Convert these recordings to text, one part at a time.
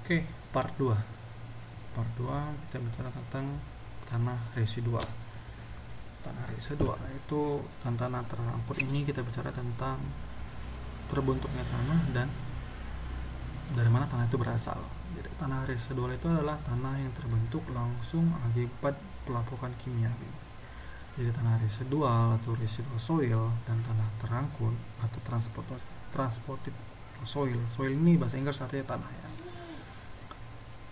Oke, part 2. Part 2 kita bicara tentang tanah residual. Tanah residual itu tanah terangkut. Ini kita bicara tentang terbentuknya tanah dan dari mana tanah itu berasal. Jadi tanah residual itu adalah tanah yang terbentuk langsung akibat pelapukan kimiawi. Jadi tanah residual atau residual soil dan tanah terangkut atau transported soil. Soil ini bahasa Inggris artinya tanah ya.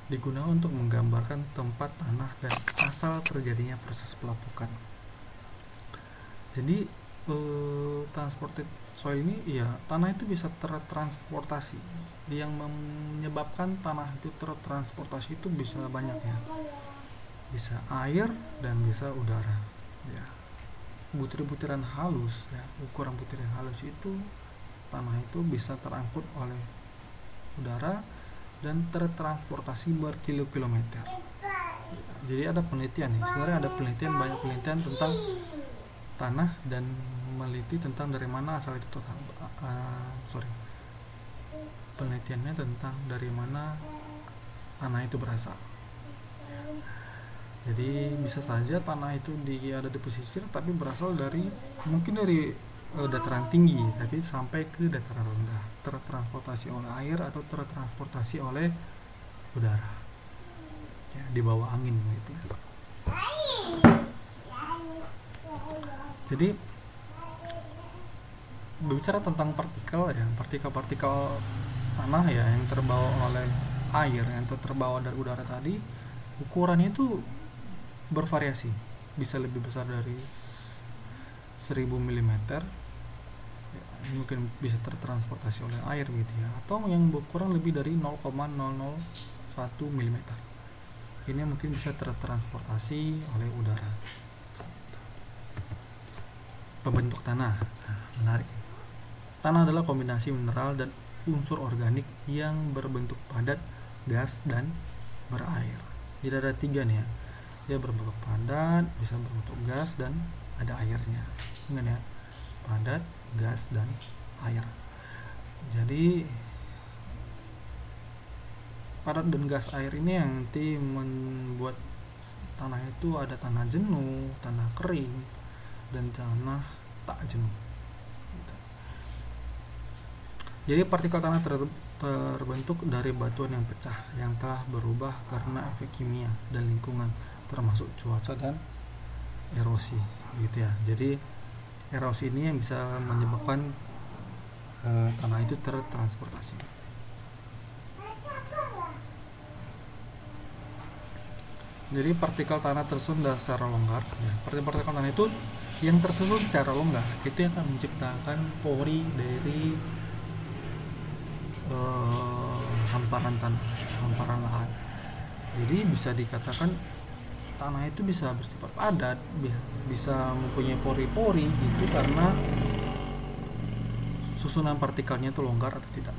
Digunakan untuk menggambarkan tempat tanah dan asal terjadinya proses pelapukan. Jadi transported soil ini ya tanah itu bisa tertransportasi. Yang menyebabkan tanah itu tertransportasi itu bisa banyak ya. Bisa air dan bisa udara ya. Butiran halus ya, ukuran butiran halus itu tanah itu bisa terangkut oleh udara dan tertransportasi berkilo-kilometer. Jadi ada penelitian nih, sebenarnya ada banyak penelitian tentang tanah dan meneliti tentang dari mana asal itu penelitiannya tentang dari mana tanah itu berasal. Jadi bisa saja tanah itu ada di pesisir tapi berasal dari dataran tinggi tapi sampai ke dataran rendah, tertransportasi oleh air atau tertransportasi oleh udara ya, di bawah angin gitu. Jadi berbicara tentang partikel tanah ya yang terbawa oleh air, yang terbawa dari udara tadi, ukurannya itu bervariasi, bisa lebih besar dari 1000 mm ya, mungkin bisa tertransportasi oleh air gitu ya, atau yang berkurang lebih dari 0,001 mm. Ini mungkin bisa tertransportasi oleh udara. Pembentuk tanah. Menarik. Tanah adalah kombinasi mineral dan unsur organik yang berbentuk padat, gas, dan berair. Jadi ada 3 nih ya. Dia berbentuk padat, bisa berbentuk gas, dan ada airnya. Ingat ya, padat, gas, dan air. Jadi padat dan gas air ini yang nanti membuat tanah itu ada tanah jenuh, tanah kering, dan tanah tak jenuh. Jadi partikel tanah terbentuk dari batuan yang pecah yang telah berubah karena efek kimia dan lingkungan, termasuk cuaca dan erosi gitu ya. Jadi erosi ini yang bisa menyebabkan tanah itu tertransportasi. Jadi partikel tanah tersusun secara longgar ya. Partikel tanah itu yang tersusun secara longgar itu yang akan menciptakan pori dari hamparan tanah, hamparan lahan. Jadi bisa dikatakan tanah itu bisa bersifat padat, bisa mempunyai pori-pori itu karena susunan partikelnya itu longgar atau tidak.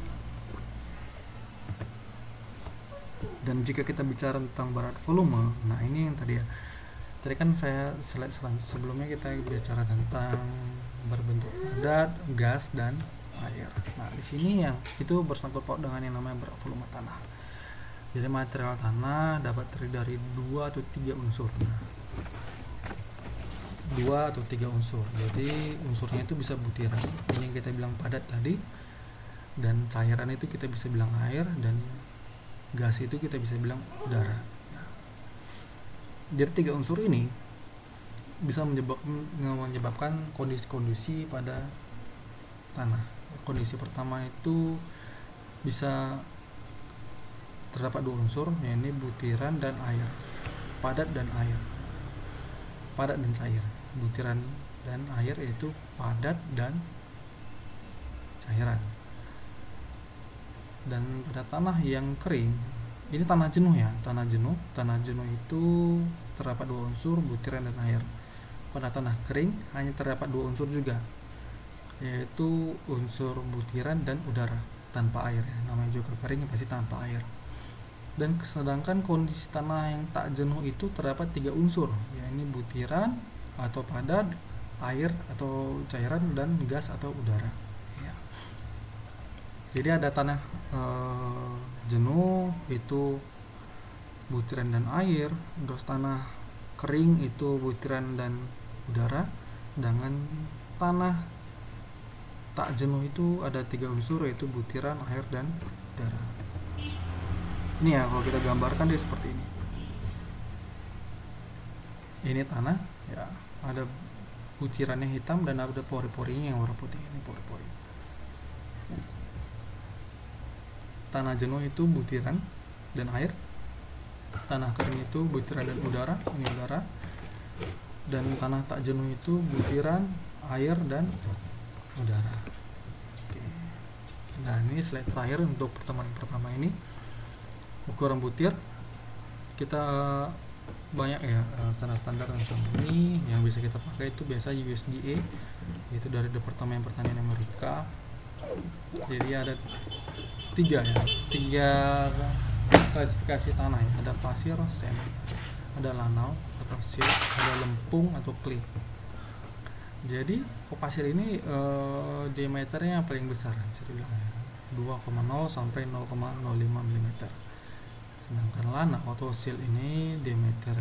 Dan jika kita bicara tentang berat volume, nah ini yang tadi ya. Tadi kan saya slide sebelumnya kita bicara tentang berbentuk padat, gas, dan air. Nah, di sini yang itu bersangkut paut dengan yang namanya berat volume tanah. Jadi material tanah dapat terdiri dari 2 atau 3 unsur. Nah, 2 atau 3 unsur. Jadi unsurnya itu bisa butiran. Ini yang kita bilang padat tadi. Dan cairan itu kita bisa bilang air, dan gas itu kita bisa bilang udara. Jadi 3 unsur ini bisa menyebabkan kondisi-kondisi pada tanah. Kondisi pertama itu bisa terdapat 2 unsur, yaitu butiran dan air, padat dan air, padat dan cair. Butiran dan air yaitu padat dan cairan. Dan pada tanah yang kering, ini tanah jenuh ya, tanah jenuh itu terdapat 2 unsur, butiran dan air. Pada tanah kering hanya terdapat 2 unsur juga, yaitu unsur butiran dan udara, tanpa air ya. Namanya juga kering pasti tanpa air. Dan sedangkan kondisi tanah yang tak jenuh itu terdapat 3 unsur, yaitu butiran atau padat, air atau cairan, dan gas atau udara ya. Jadi ada tanah jenuh itu butiran dan air, terus tanah kering itu butiran dan udara. Dengan tanah tak jenuh itu ada 3 unsur, yaitu butiran, air, dan udara. Ini ya, kalau kita gambarkan dia seperti ini. Ini tanah ya, ada butirannya hitam dan ada pori-porinya yang warna putih. Ini pori-pori. Tanah jenuh itu butiran dan air. Tanah kering itu butiran dan udara. Ini udara. Dan tanah tak jenuh itu butiran, air, dan udara. Oke. Nah, ini slide terakhir untuk pertemuan pertama ini. Ukuran butir kita banyak ya, standar macam ini yang bisa kita pakai itu biasa USDA, yaitu dari Departemen Pertanian Amerika. Jadi ada 3 klasifikasi tanah ya. Ada pasir, sand, ada lanau atau silt, ada lempung atau clay. Jadi pasir ini diameternya yang paling besar, bisa dibilang 2,0 sampai 0,05 mm. Sedangkan lanau atau silt ini diameter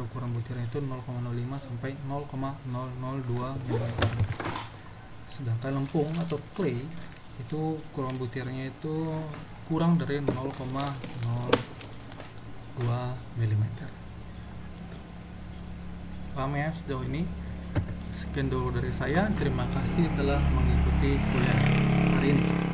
ukuran butirnya itu 0,05 sampai 0,002 mm. Sedangkan lempung atau clay itu ukuran butirnya itu kurang dari 0,02 mm. Paham ya sejauh ini? Sekian dulu dari saya. Terima kasih telah mengikuti kuliah hari ini.